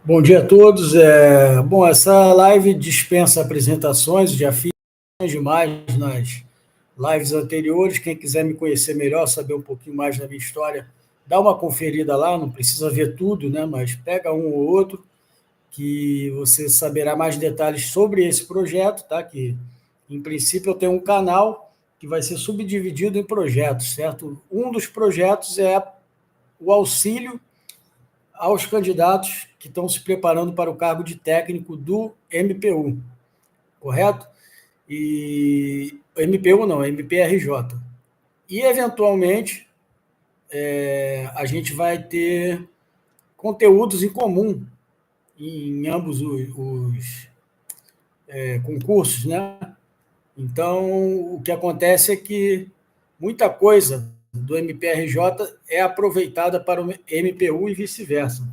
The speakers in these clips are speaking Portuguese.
Bom dia a todos. Bom, essa live dispensa apresentações, já fiz demais nas lives anteriores. Quem quiser me conhecer melhor, saber um pouquinho mais da minha história, dá uma conferida lá, não precisa ver tudo, né? Mas pega um ou outro que você saberá mais detalhes sobre esse projeto, tá? Que, em princípio, eu tenho um canal que vai ser subdividido em projetos, certo? Um dos projetos é o auxílio aos candidatos que estão se preparando para o cargo de técnico do MPU, correto? E MPU não, MPRJ. E, eventualmente, a gente vai ter conteúdos em comum em ambos os concursos, né? Então, o que acontece é que muita coisa do MPRJ é aproveitada para o MPU e vice-versa.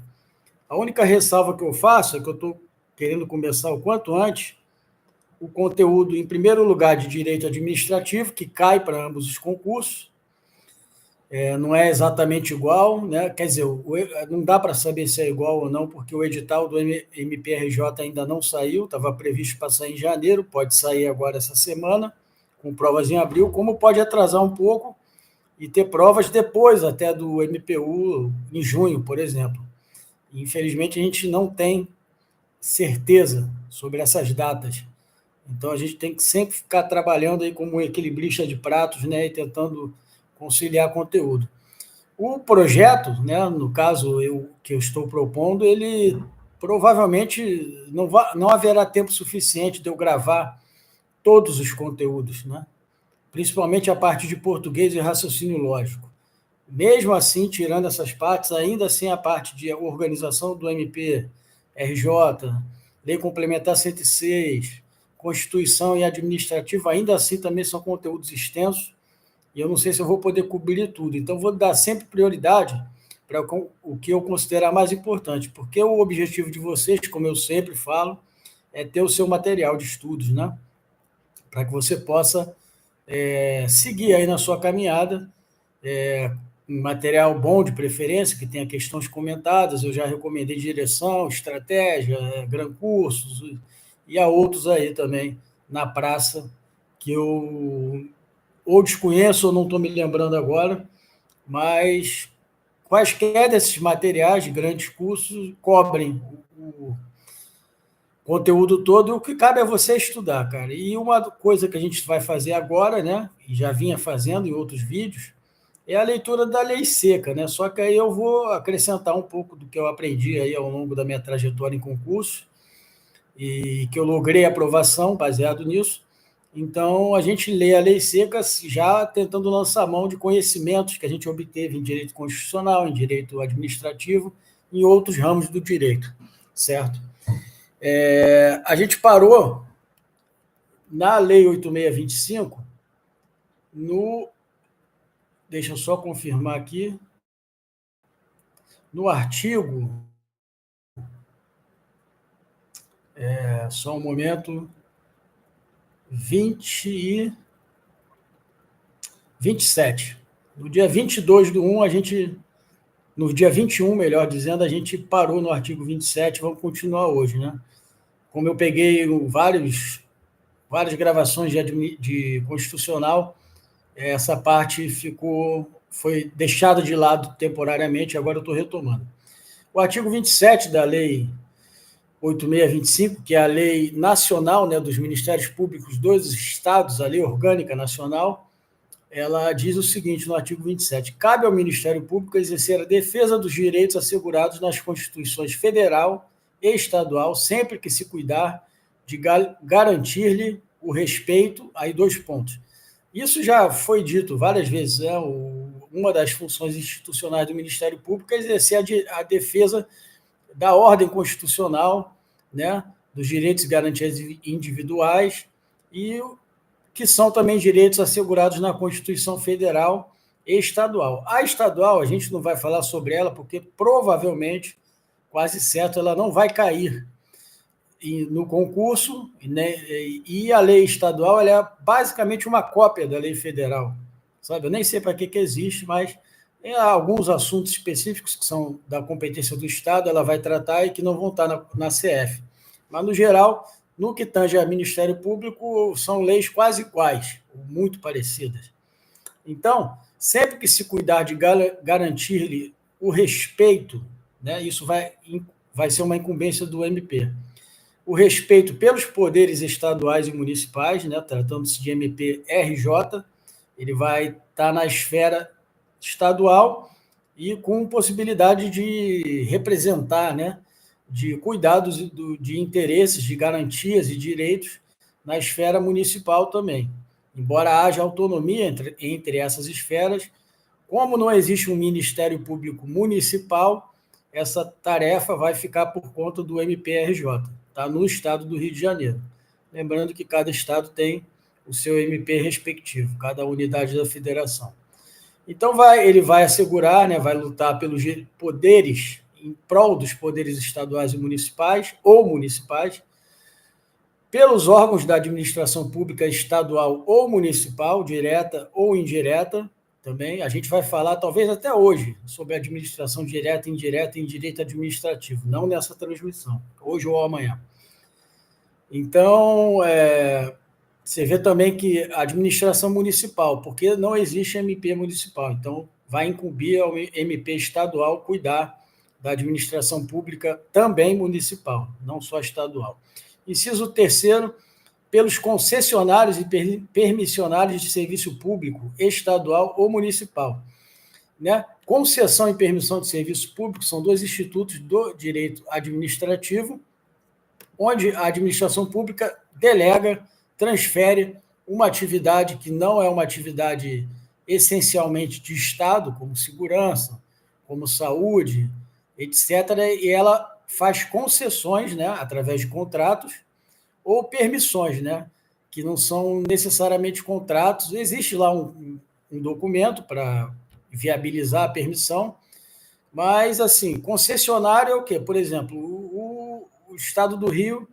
A única ressalva que eu faço é que eu estou querendo começar o quanto antes o conteúdo, em primeiro lugar, de direito administrativo, que cai para ambos os concursos. Não é exatamente igual, né? Quer dizer, não dá para saber se é igual ou não, porque o edital do MPRJ ainda não saiu, estava previsto para sair em janeiro, pode sair agora essa semana, com provas em abril, como pode atrasar um pouco e ter provas depois até do MPU, em junho, por exemplo. Infelizmente, a gente não tem certeza sobre essas datas. Então, a gente tem que sempre ficar trabalhando aí como um equilibrista de pratos, né, e tentando conciliar conteúdo. O projeto, né, no caso que eu estou propondo, ele provavelmente não haverá tempo suficiente de eu gravar todos os conteúdos, né? Principalmente a parte de português e raciocínio lógico. Mesmo assim, tirando essas partes, ainda assim a parte de organização do MPRJ, Lei Complementar 106, Constituição e Administrativo, ainda assim também são conteúdos extensos, e eu não sei se eu vou poder cobrir tudo. Então, vou dar sempre prioridade para o que eu considerar mais importante, porque o objetivo de vocês, como eu sempre falo, é ter o seu material de estudos, né? Para que você possa seguir aí na sua caminhada, um material bom de preferência, que tenha questões comentadas. Eu já recomendei direção, estratégia, Gran Cursos, e há outros aí também na praça que eu ou desconheço ou não estou me lembrando agora, mas quaisquer desses materiais de grandes cursos cobrem o conteúdo todo, e o que cabe a você estudar, cara. E uma coisa que a gente vai fazer agora, né, e já vinha fazendo em outros vídeos, é a leitura da lei seca, né? Só que aí eu vou acrescentar um pouco do que eu aprendi aí ao longo da minha trajetória em concurso e que eu logrei aprovação baseado nisso. Então, a gente lê a lei seca já tentando lançar mão de conhecimentos que a gente obteve em direito constitucional, em direito administrativo, em outros ramos do direito, certo? A gente parou na Lei 8625, deixa eu só confirmar aqui, no artigo, só um momento, 27. No dia 22/1, no dia 21, melhor dizendo, a gente parou no artigo 27, vamos continuar hoje, né? Como eu peguei várias gravações de constitucional, essa parte foi deixada de lado temporariamente, agora eu estou retomando. O artigo 27 da Lei 8625, que é a lei nacional, né, dos Ministérios Públicos dos Estados, a lei orgânica nacional, ela diz o seguinte no artigo 27: cabe ao Ministério Público exercer a defesa dos direitos assegurados nas Constituições Federal e Estadual, sempre que se cuidar de garantir-lhe o respeito, aí 2 pontos. Isso já foi dito várias vezes, né? Uma das funções institucionais do Ministério Público é exercer a defesa da ordem constitucional, né, dos direitos e garantias individuais, e que são também direitos assegurados na Constituição Federal e Estadual. A estadual, a gente não vai falar sobre ela, porque provavelmente, quase certo, ela não vai cair no concurso, né? E a lei estadual ela é basicamente uma cópia da lei federal, sabe? Eu nem sei para que existe, mas Em alguns assuntos específicos que são da competência do Estado, ela vai tratar e que não vão estar na CF. Mas, no geral, no que tange ao Ministério Público, são leis quase iguais, muito parecidas. Então, sempre que se cuidar de garantir-lhe o respeito, né, isso vai ser uma incumbência do MP, o respeito pelos poderes estaduais e municipais, né, tratando-se de MP-RJ, ele vai estar na esfera estadual e com possibilidade de representar, né, de cuidados de interesses, de garantias e direitos na esfera municipal também. Embora haja autonomia entre essas esferas, como não existe um Ministério Público Municipal, essa tarefa vai ficar por conta do MPRJ, tá? No estado do Rio de Janeiro. Lembrando que cada estado tem o seu MP respectivo, cada unidade da federação. Então, ele vai assegurar, né, vai lutar pelos poderes, em prol dos poderes estaduais e municipais, ou municipais, pelos órgãos da administração pública estadual ou municipal, direta ou indireta, também. A gente vai falar, talvez até hoje, sobre administração direta, indireta e em direito administrativo, não nessa transmissão, hoje ou amanhã. Então, você vê também que a administração municipal, porque não existe MP municipal, então vai incumbir ao MP estadual cuidar da administração pública também municipal, não só estadual. Inciso terceiro, pelos concessionários e permissionários de serviço público estadual ou municipal. Né? Concessão e permissão de serviço público são dois institutos do direito administrativo, onde a administração pública delega, transfere uma atividade que não é uma atividade essencialmente de Estado, como segurança, como saúde, etc., e ela faz concessões, né, através de contratos, ou permissões, né, que não são necessariamente contratos. Existe lá um documento para viabilizar a permissão, mas, assim, concessionário é o quê? Por exemplo, o Estado do Rio,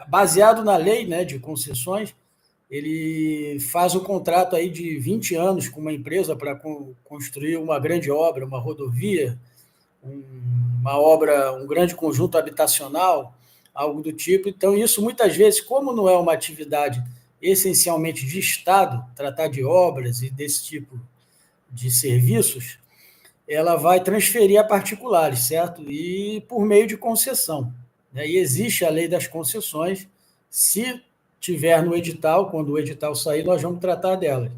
baseado na lei, né, de concessões, ele faz um contrato aí de 20 anos com uma empresa para construir uma grande obra, uma rodovia, uma obra, um grande conjunto habitacional, algo do tipo. Então, isso muitas vezes, como não é uma atividade essencialmente de Estado, tratar de obras e desse tipo de serviços, ela vai transferir a particulares, certo? E por meio de concessão. Né? E existe a lei das concessões. Se tiver no edital, quando o edital sair, nós vamos tratar dela.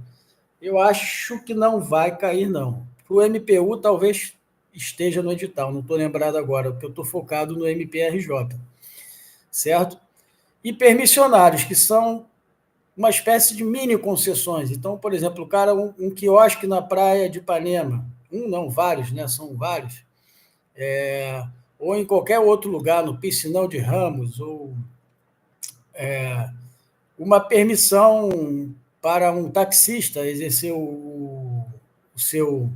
Eu acho que não vai cair, não. Para o MPU, talvez esteja no edital, não estou lembrado agora, porque eu estou focado no MPRJ, certo? E permissionários, que são uma espécie de mini concessões. Então, por exemplo, o cara, um quiosque na praia de Ipanema, vários, né? São vários, ou em qualquer outro lugar, no Piscinão de Ramos, ou uma permissão para um taxista exercer o seu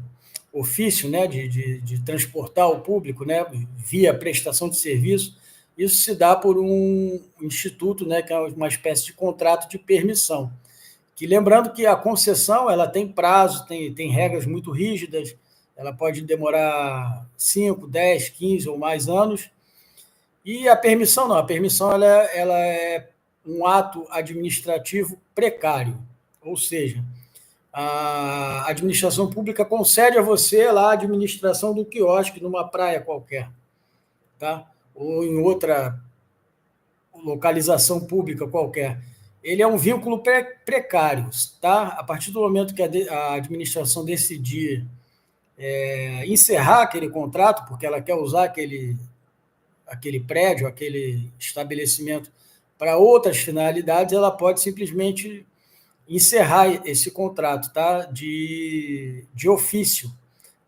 ofício, né, de transportar o público, né, via prestação de serviço. Isso se dá por um instituto, né, que é uma espécie de contrato de permissão. Que, lembrando que a concessão ela tem prazo, tem regras muito rígidas, ela pode demorar 5, 10, 15 ou mais anos. E a permissão não, a permissão ela é um ato administrativo precário, ou seja, a administração pública concede a você lá a administração do quiosque numa praia qualquer, tá? Ou em outra localização pública qualquer. Ele é um vínculo precário, tá? A partir do momento que a administração decidir encerrar aquele contrato, porque ela quer usar aquele prédio, aquele estabelecimento para outras finalidades, ela pode simplesmente encerrar esse contrato, tá? De ofício,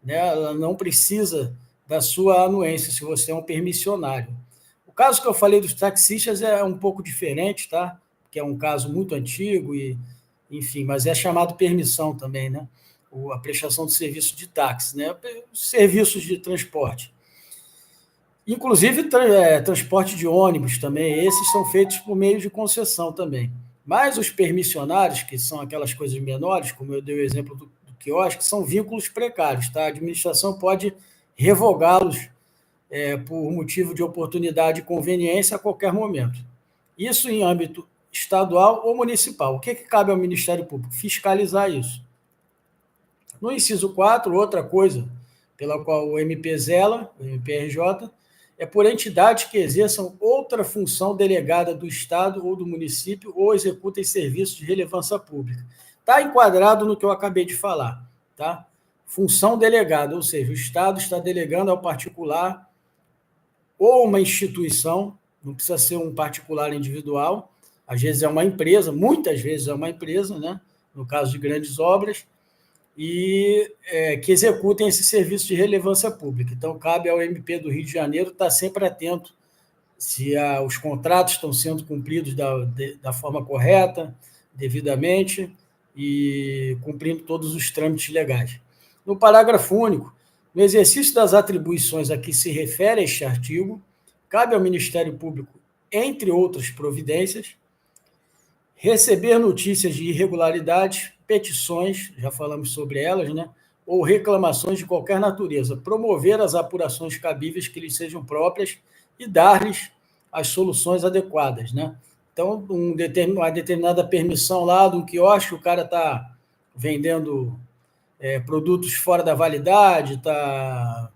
né? Ela não precisa da sua anuência se você é um permissionário. O caso que eu falei dos taxistas é um pouco diferente, tá? Que é um caso muito antigo e, enfim, mas é chamado permissão também, né? A prestação de serviço de táxi, né? Serviços de transporte. Inclusive, transporte de ônibus também, esses são feitos por meio de concessão também. Mas os permissionários, que são aquelas coisas menores, como eu dei o exemplo do quiosques, são vínculos precários, tá? A administração pode revogá-los por motivo de oportunidade e conveniência a qualquer momento. Isso em âmbito estadual ou municipal. O que cabe ao Ministério Público? Fiscalizar isso. No inciso 4, outra coisa pela qual o MP zela, o MPRJ, é por entidades que exerçam outra função delegada do Estado ou do município ou executem serviços de relevância pública. Está enquadrado no que eu acabei de falar. Tá? Função delegada, ou seja, o Estado está delegando ao particular ou uma instituição, não precisa ser um particular individual, às vezes é uma empresa, muitas vezes é uma empresa, né? No caso de grandes obras, e que executem esse serviço de relevância pública. Então, cabe ao MP do Rio de Janeiro estar sempre atento se os contratos estão sendo cumpridos da forma correta, devidamente, e cumprindo todos os trâmites legais. No parágrafo único, no exercício das atribuições a que se refere este artigo, cabe ao Ministério Público, entre outras providências, receber notícias de irregularidades, petições, já falamos sobre elas, né? Ou reclamações de qualquer natureza, promover as apurações cabíveis que lhes sejam próprias e dar-lhes as soluções adequadas, né? Então, uma determinada permissão lá de um quiosque, o cara está vendendo produtos fora da validade, está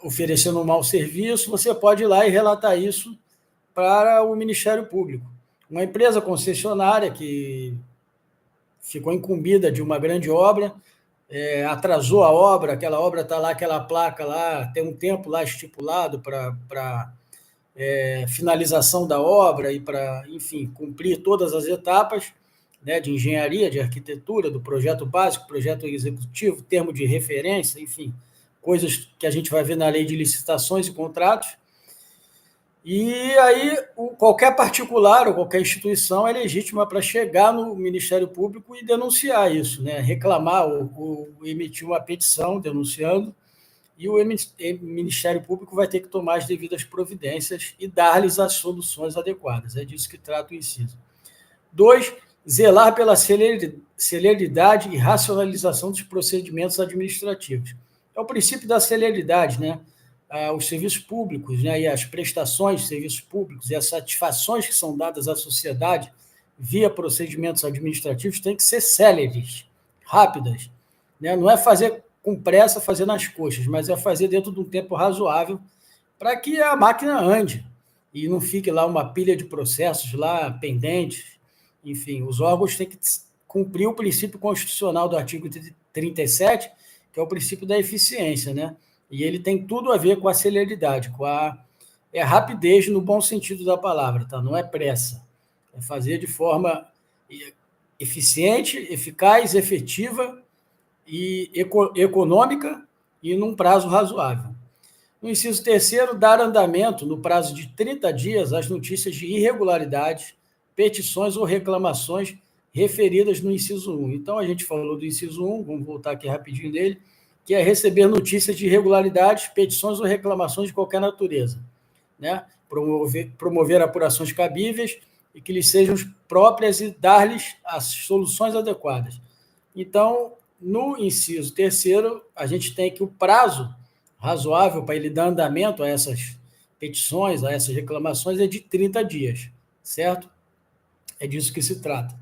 oferecendo um mau serviço, você pode ir lá e relatar isso para o Ministério Público. Uma empresa concessionária que ficou incumbida de uma grande obra, atrasou a obra, aquela obra está lá, aquela placa lá, tem um tempo lá estipulado para finalização da obra e para, enfim, cumprir todas as etapas, né, de engenharia, de arquitetura, do projeto básico, projeto executivo, termo de referência, enfim, coisas que a gente vai ver na lei de licitações e contratos. E aí, qualquer particular ou qualquer instituição é legítima para chegar no Ministério Público e denunciar isso, né? Reclamar ou emitir uma petição denunciando, e o Ministério Público vai ter que tomar as devidas providências e dar-lhes as soluções adequadas. É disso que trata o inciso. 2, zelar pela celeridade e racionalização dos procedimentos administrativos. É o princípio da celeridade, né? Os serviços públicos, né, e as prestações de serviços públicos e as satisfações que são dadas à sociedade via procedimentos administrativos têm que ser céleres, rápidas, né? Não é fazer com pressa, fazer nas coxas, mas é fazer dentro de um tempo razoável para que a máquina ande e não fique lá uma pilha de processos lá pendentes. Enfim, os órgãos têm que cumprir o princípio constitucional do artigo 37, que é o princípio da eficiência, né? E ele tem tudo a ver com a celeridade, com a rapidez no bom sentido da palavra, tá? Não é pressa. É fazer de forma eficiente, eficaz, efetiva e econômica e num prazo razoável. No inciso 3º, dar andamento, no prazo de 30 dias, às notícias de irregularidades, petições ou reclamações referidas no inciso 1. Então, a gente falou do inciso 1, vamos voltar aqui rapidinho nele, que é receber notícias de irregularidades, petições ou reclamações de qualquer natureza, né? Promover apurações cabíveis e que lhes sejam próprias e dar-lhes as soluções adequadas. Então, no inciso 3º, a gente tem que o prazo razoável para ele dar andamento a essas petições, a essas reclamações, é de 30 dias, certo? É disso que se trata.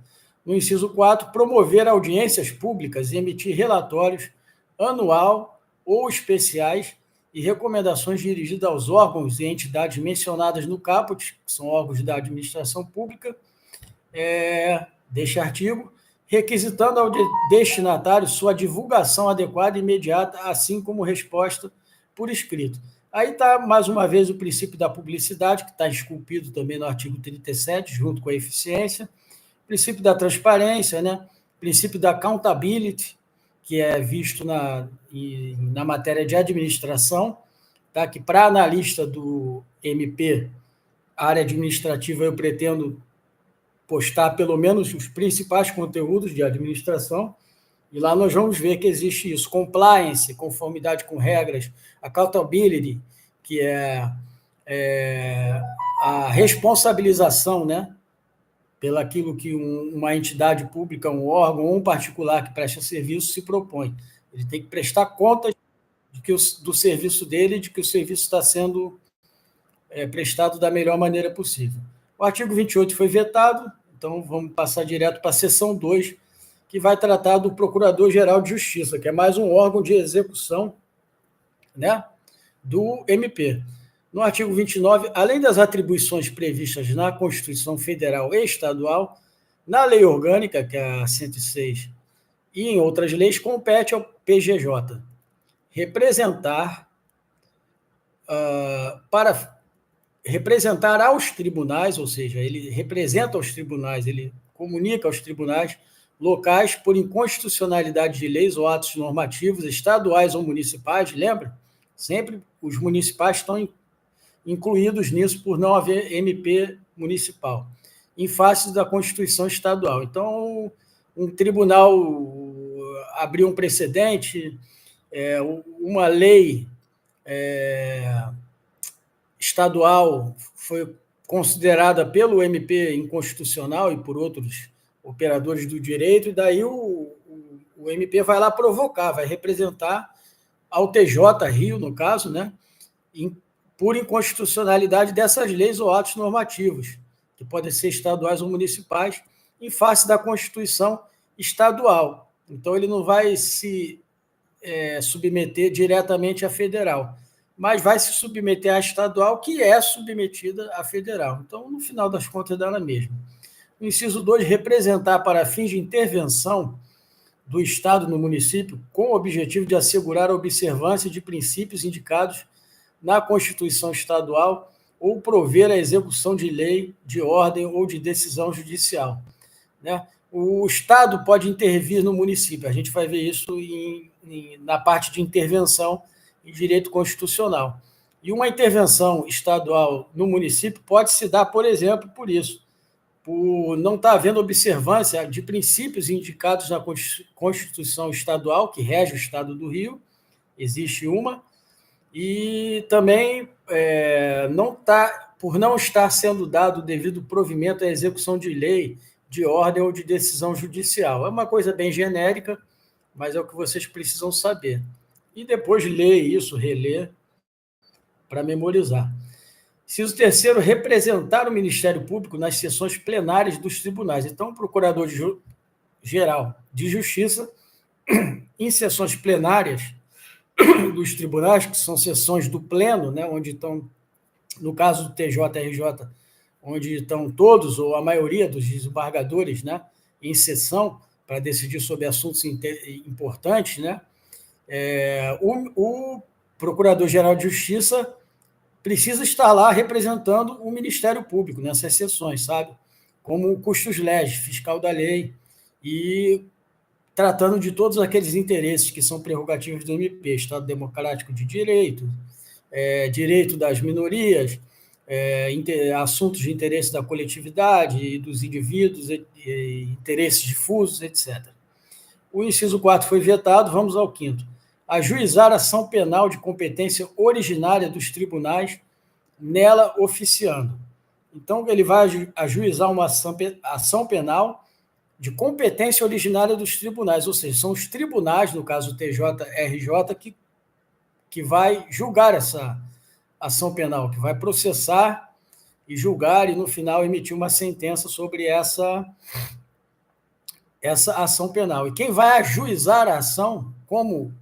No inciso 4, promover audiências públicas e emitir relatórios anual ou especiais e recomendações dirigidas aos órgãos e entidades mencionadas no caput, que são órgãos da administração pública, deste artigo, requisitando ao destinatário sua divulgação adequada e imediata, assim como resposta por escrito. Aí está, mais uma vez, o princípio da publicidade, que está esculpido também no artigo 37, junto com a eficiência, princípio da transparência, né? Princípio da accountability, que é visto na matéria de administração, tá? Que para analista do MP, área administrativa, eu pretendo postar pelo menos os principais conteúdos de administração, e lá nós vamos ver que existe isso, compliance, conformidade com regras, accountability, que é a responsabilização, né, pelaquilo que uma entidade pública, um órgão ou um particular que presta serviço se propõe. Ele tem que prestar contas do serviço dele, de que o serviço está sendo prestado da melhor maneira possível. O artigo 28 foi vetado, então vamos passar direto para a seção 2, que vai tratar do Procurador-Geral de Justiça, que é mais um órgão de execução, né, do MP. No artigo 29, além das atribuições previstas na Constituição Federal e Estadual, na Lei Orgânica, que é a 106, e em outras leis, compete ao PGJ representar para representar aos tribunais, ou seja, ele representa os tribunais, ele comunica aos tribunais locais por inconstitucionalidade de leis ou atos normativos estaduais ou municipais, lembra? Sempre os municipais estão incluídos nisso por não haver MP municipal, em face da Constituição estadual. Então, um tribunal abriu um precedente, uma lei estadual foi considerada pelo MP inconstitucional e por outros operadores do direito, e daí o MP vai lá provocar, vai representar ao TJ Rio, no caso, né, por inconstitucionalidade dessas leis ou atos normativos, que podem ser estaduais ou municipais, em face da Constituição estadual. Então, ele não vai se submeter diretamente à federal, mas vai se submeter à estadual, que é submetida à federal. Então, no final das contas, dá na mesma. O inciso 2, representar para fins de intervenção do Estado no município, com o objetivo de assegurar a observância de princípios indicados na Constituição Estadual ou prover a execução de lei, de ordem ou de decisão judicial. Né? O Estado pode intervir no município, a gente vai ver isso na parte de intervenção em direito constitucional. E uma intervenção estadual no município pode se dar, por exemplo, por isso, por não estar havendo observância de princípios indicados na Constituição Estadual, que rege o Estado do Rio, existe uma, e também por não estar sendo dado o devido provimento à execução de lei, de ordem ou de decisão judicial. É uma coisa bem genérica, mas é o que vocês precisam saber. E depois ler isso, reler, para memorizar. Inciso 3º, representar o Ministério Público nas sessões plenárias dos tribunais. Então, o Procurador-Geral de Justiça, em sessões plenárias dos tribunais, que são sessões do pleno, né, onde estão, no caso do TJ-RJ, onde estão todos ou a maioria dos desembargadores, né, em sessão para decidir sobre assuntos importantes, né, o Procurador-Geral de Justiça precisa estar lá representando o Ministério Público nessas sessões, sabe? Como custos legis, fiscal da lei, e tratando de todos aqueles interesses que são prerrogativas do MP, Estado Democrático de Direito, direito das minorias, assuntos de interesse da coletividade e dos indivíduos, interesses difusos, etc. O inciso 4 foi vetado, vamos ao 5º. Ajuizar ação penal de competência originária dos tribunais, nela oficiando. Então, ele vai ajuizar uma ação penal de competência originária dos tribunais, ou seja, são os tribunais, no caso o TJ-RJ, que vai julgar essa ação penal, que vai processar e julgar e, no final, emitir uma sentença sobre essa ação penal. E quem vai ajuizar a ação como,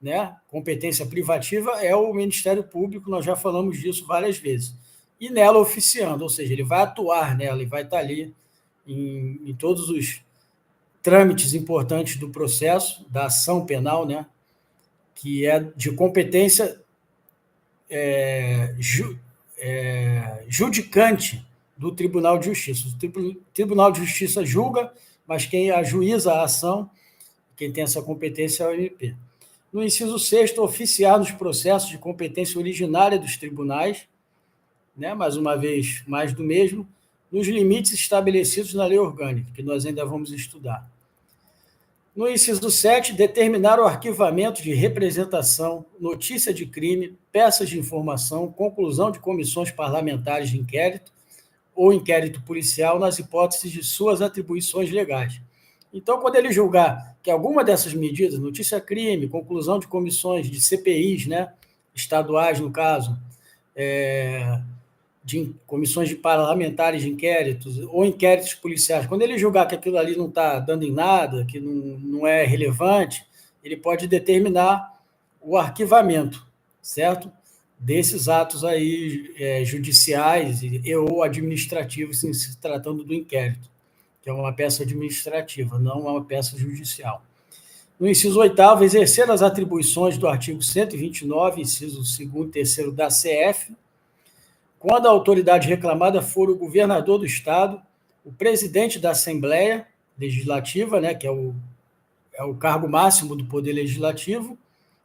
né, competência privativa é o Ministério Público, nós já falamos disso várias vezes. E nela oficiando, ou seja, ele vai atuar nela e vai estar ali em todos os trâmites importantes do processo, da ação penal, né, que é de competência judicante do Tribunal de Justiça. O Tribunal de Justiça julga, mas quem ajuiza a ação, quem tem essa competência é o MP. No inciso 6º, oficiar nos processos de competência originária dos tribunais, né, mais uma vez, mais do mesmo, nos limites estabelecidos na lei orgânica, que nós ainda vamos estudar. No inciso 7, determinar o arquivamento de representação, notícia de crime, peças de informação, conclusão de comissões parlamentares de inquérito ou inquérito policial nas hipóteses de suas atribuições legais. Então, quando ele julgar que alguma dessas medidas, notícia-crime, conclusão de comissões de CPIs, né, estaduais, no caso, de comissões de parlamentares de inquéritos ou inquéritos policiais, quando ele julgar que aquilo ali não está dando em nada, que não é relevante, ele pode determinar o arquivamento, certo? Desses atos aí judiciais ou administrativos, se tratando do inquérito, que é uma peça administrativa, não uma peça judicial. No inciso 8º, exercer as atribuições do artigo 129, inciso 2º e 3º da CF, quando a autoridade reclamada for o governador do Estado, o presidente da Assembleia Legislativa, né, que é o cargo máximo do Poder Legislativo,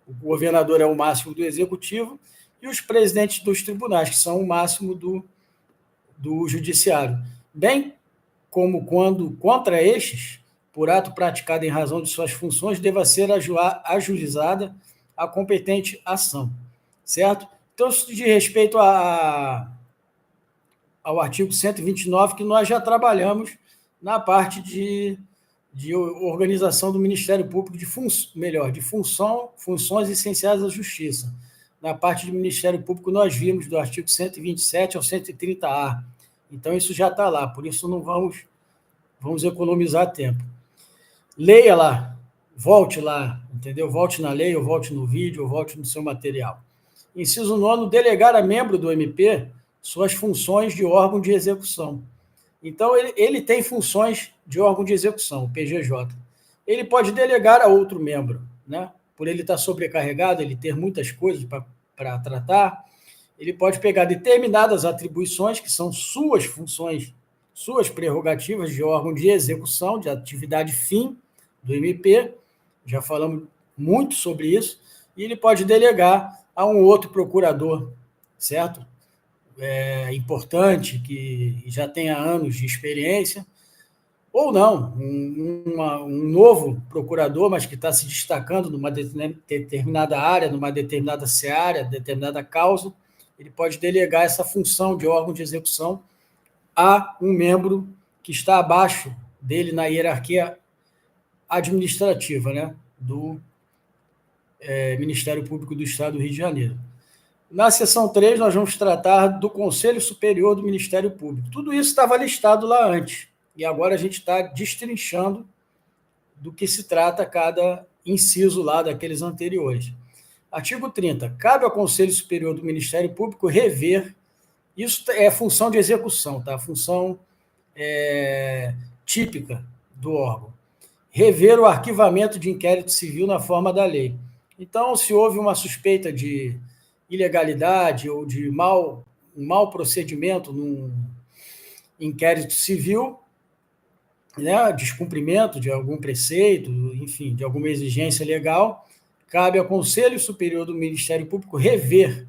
o governador é o máximo do Executivo, e os presidentes dos tribunais, que são o máximo do Judiciário. Bem como quando, contra estes, por ato praticado em razão de suas funções, deva ser ajuizada a competente ação, certo? Então, isso diz respeito ao artigo 129, que nós já trabalhamos na parte de organização do Ministério Público, de funções essenciais da Justiça. Na parte do Ministério Público, nós vimos do artigo 127 ao 130A. Então, isso já está lá, por isso não vamos economizar tempo. Leia lá, volte lá, entendeu? Volte na lei, ou volte no vídeo, ou volte no seu material. Inciso 9, delegar a membro do MP suas funções de órgão de execução. Então, ele tem funções de órgão de execução, o PGJ. Ele pode delegar a outro membro, né? Por ele estar sobrecarregado, ele ter muitas coisas para tratar, ele pode pegar determinadas atribuições, que são suas funções, suas prerrogativas de órgão de execução, de atividade fim do MP, já falamos muito sobre isso, e ele pode delegar a um outro procurador, certo? Importante, que já tenha anos de experiência, ou não, um novo procurador, mas que está se destacando numa determinada área, numa determinada seara, determinada causa, ele pode delegar essa função de órgão de execução a um membro que está abaixo dele na hierarquia administrativa, né, do Ministério Público do Estado do Rio de Janeiro. Na seção 3, nós vamos tratar do Conselho Superior do Ministério Público. Tudo isso estava listado lá antes, e agora a gente está destrinchando do que se trata cada inciso lá daqueles anteriores. Artigo 30. Cabe ao Conselho Superior do Ministério Público rever, isso é função de execução, tá? Função típica do órgão. Rever o arquivamento de inquérito civil na forma da lei. Então, se houve uma suspeita de ilegalidade ou de um mau procedimento num inquérito civil, né, descumprimento de algum preceito, enfim, de alguma exigência legal, cabe ao Conselho Superior do Ministério Público rever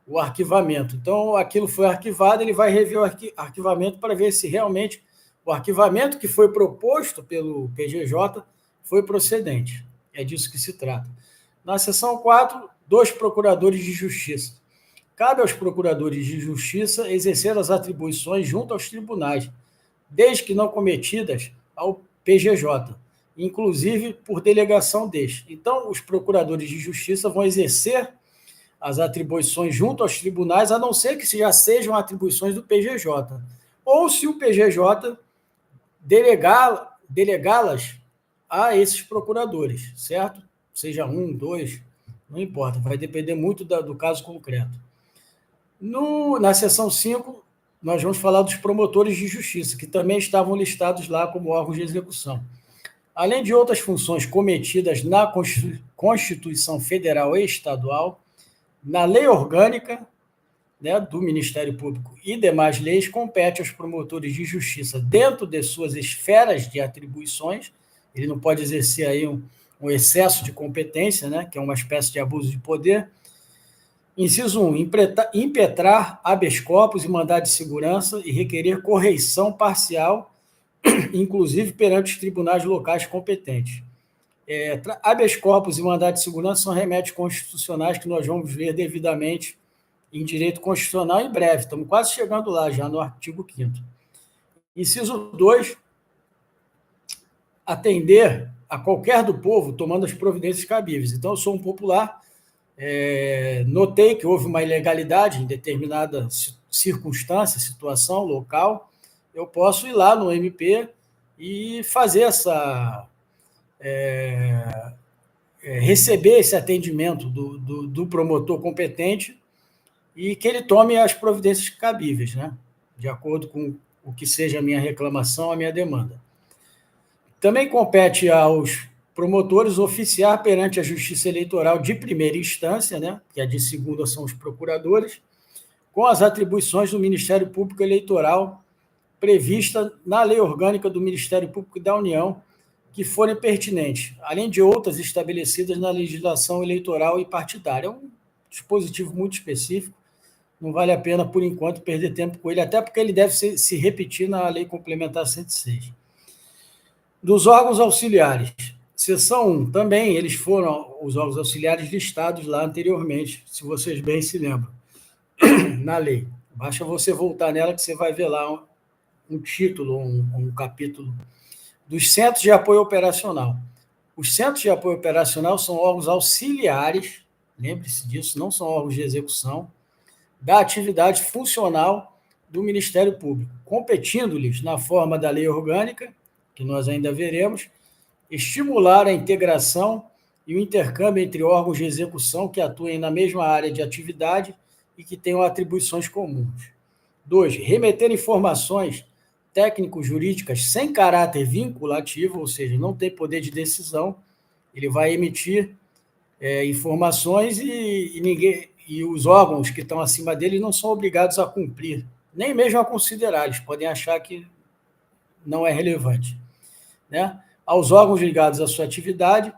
o arquivamento. Então, aquilo foi arquivado, ele vai rever o arquivamento para ver se realmente o arquivamento que foi proposto pelo PGJ foi procedente. É disso que se trata. Na seção 4, 2 procuradores de justiça. Cabe aos procuradores de justiça exercer as atribuições junto aos tribunais, desde que não cometidas ao PGJ, inclusive por delegação deste. Então, os procuradores de justiça vão exercer as atribuições junto aos tribunais, a não ser que já sejam atribuições do PGJ, ou se o PGJ delegá-las a esses procuradores, certo? Seja 1, 2, não importa, vai depender muito do caso concreto. Na seção 5, nós vamos falar dos promotores de justiça, que também estavam listados lá como órgãos de execução. Além de outras funções cometidas na Constituição Federal e Estadual, na lei orgânica, né, do Ministério Público e demais leis, compete aos promotores de justiça, dentro de suas esferas de atribuições, ele não pode exercer aí um excesso de competência, né, que é uma espécie de abuso de poder. Inciso 1, impetrar habeas corpus e mandado de segurança e requerer correição parcial, inclusive perante os tribunais locais competentes. Habeas corpus e mandado de segurança são remédios constitucionais que nós vamos ver devidamente em direito constitucional em breve. Estamos quase chegando lá, já no artigo 5º. Inciso 2, atender a qualquer do povo tomando as providências cabíveis. Então, eu sou um popular, notei que houve uma ilegalidade em determinada circunstância, situação, local, eu posso ir lá no MP e fazer receber esse atendimento do promotor competente e que ele tome as providências cabíveis, né? De acordo com o que seja a minha reclamação, a minha demanda. Também compete aos promotores oficiar perante a Justiça Eleitoral de primeira instância, né? Que a de segunda são os procuradores, com as atribuições do Ministério Público Eleitoral prevista na Lei Orgânica do Ministério Público da União, que forem pertinentes, além de outras estabelecidas na legislação eleitoral e partidária. É um dispositivo muito específico, não vale a pena, por enquanto, perder tempo com ele, até porque ele deve se repetir na Lei Complementar 106. Dos órgãos auxiliares, seção 1, também eles foram os órgãos auxiliares listados lá anteriormente, se vocês bem se lembram, na lei. Basta você voltar nela que você vai ver lá um título, um capítulo dos centros de apoio operacional. Os centros de apoio operacional são órgãos auxiliares, lembre-se disso, não são órgãos de execução, da atividade funcional do Ministério Público, competindo-lhes, na forma da lei orgânica, que nós ainda veremos, estimular a integração e o intercâmbio entre órgãos de execução que atuem na mesma área de atividade e que tenham atribuições comuns. 2. Remeter informações técnico-jurídicas sem caráter vinculativo, ou seja, não tem poder de decisão, ele vai emitir informações e os órgãos que estão acima dele não são obrigados a cumprir, nem mesmo a considerar, eles podem achar que não é relevante. Né? Aos órgãos ligados à sua atividade,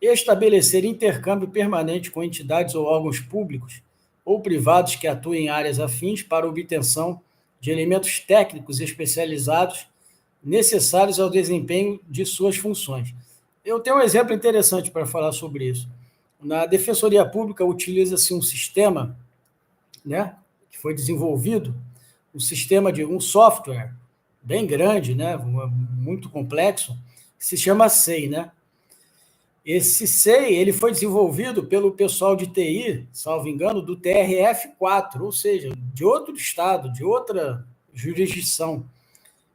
estabelecer intercâmbio permanente com entidades ou órgãos públicos ou privados que atuem em áreas afins para obtenção de elementos técnicos especializados necessários ao desempenho de suas funções. Eu tenho um exemplo interessante para falar sobre isso. Na Defensoria Pública utiliza-se um sistema, né, que foi desenvolvido, um sistema de um software bem grande, né, muito complexo, que se chama SEI, né? Esse SEI ele foi desenvolvido pelo pessoal de TI, salvo engano, do TRF4, ou seja, de outro estado, de outra jurisdição.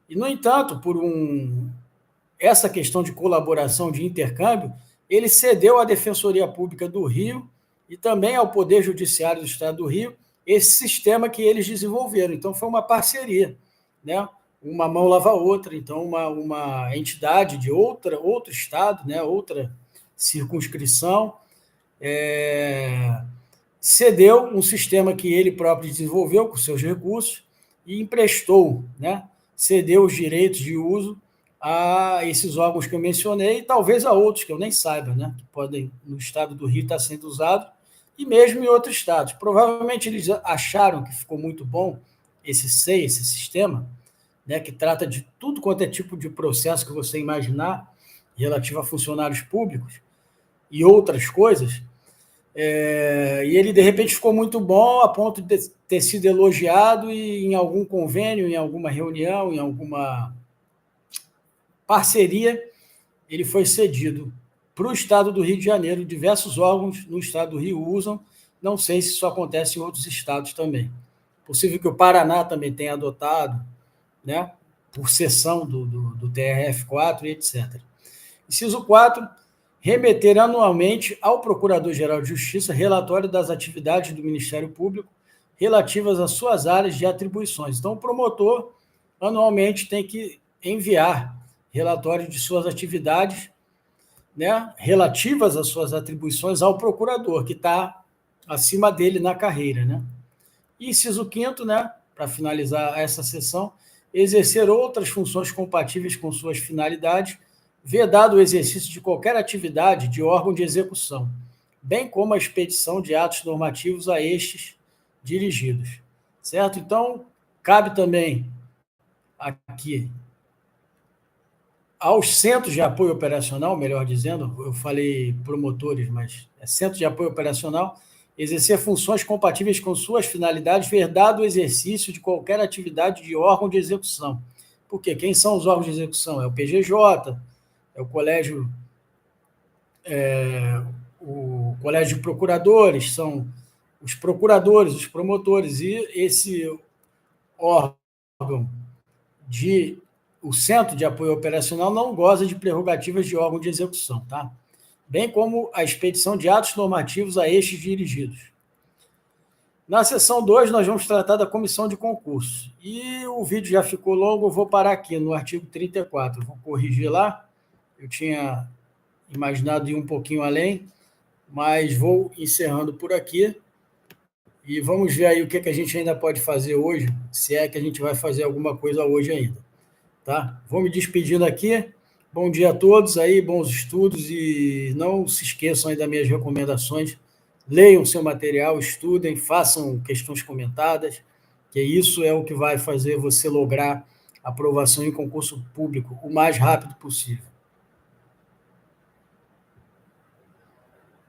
E, no entanto, por essa questão de colaboração, de intercâmbio, ele cedeu à Defensoria Pública do Rio e também ao Poder Judiciário do Estado do Rio esse sistema que eles desenvolveram. Então, foi uma parceria, né? Uma mão lava a outra. Então, uma entidade de outro estado, né? Outra circunscrição, cedeu um sistema que ele próprio desenvolveu com seus recursos e emprestou, né? Cedeu os direitos de uso a esses órgãos que eu mencionei e talvez a outros que eu nem saiba, né? Que podem, no estado do Rio, estar sendo usado e mesmo em outros estados. Provavelmente eles acharam que ficou muito bom esse SEI, esse sistema, né? Que trata de tudo quanto é tipo de processo que você imaginar relativo a funcionários públicos e outras coisas, e ele, de repente, ficou muito bom a ponto de ter sido elogiado e em algum convênio, em alguma reunião, em alguma parceria, ele foi cedido para o Estado do Rio de Janeiro. Diversos órgãos no Estado do Rio usam, não sei se isso acontece em outros estados também. Possível que o Paraná também tenha adotado, né, por sessão do TRF4 e etc. Inciso 4, remeter anualmente ao Procurador-Geral de Justiça relatório das atividades do Ministério Público relativas às suas áreas de atribuições. Então, o promotor, anualmente, tem que enviar relatório de suas atividades, né, relativas às suas atribuições ao procurador, que está acima dele na carreira. Né? E inciso 5º, né, para finalizar essa sessão, exercer outras funções compatíveis com suas finalidades, vedado o exercício de qualquer atividade de órgão de execução, bem como a expedição de atos normativos a estes dirigidos. Certo? Então, cabe também aqui aos centros de apoio operacional, melhor dizendo, eu falei promotores, mas é centro de apoio operacional, exercer funções compatíveis com suas finalidades, vedado o exercício de qualquer atividade de órgão de execução. Por quê? Quem são os órgãos de execução? É o PGJ, é o Colégio de Procuradores, são os procuradores, os promotores, e esse órgão o Centro de Apoio Operacional não goza de prerrogativas de órgão de execução, tá? Bem como a expedição de atos normativos a estes dirigidos. Na seção 2, nós vamos tratar da comissão de concurso. E o vídeo já ficou longo, eu vou parar aqui no artigo 34. Eu vou corrigir lá. Eu tinha imaginado ir um pouquinho além, mas vou encerrando por aqui. E vamos ver aí o que a gente ainda pode fazer hoje, se é que a gente vai fazer alguma coisa hoje ainda. Tá? Vou me despedindo aqui. Bom dia a todos aí, bons estudos, e não se esqueçam aí das minhas recomendações. Leiam seu material, estudem, façam questões comentadas, que isso é o que vai fazer você lograr aprovação em concurso público o mais rápido possível.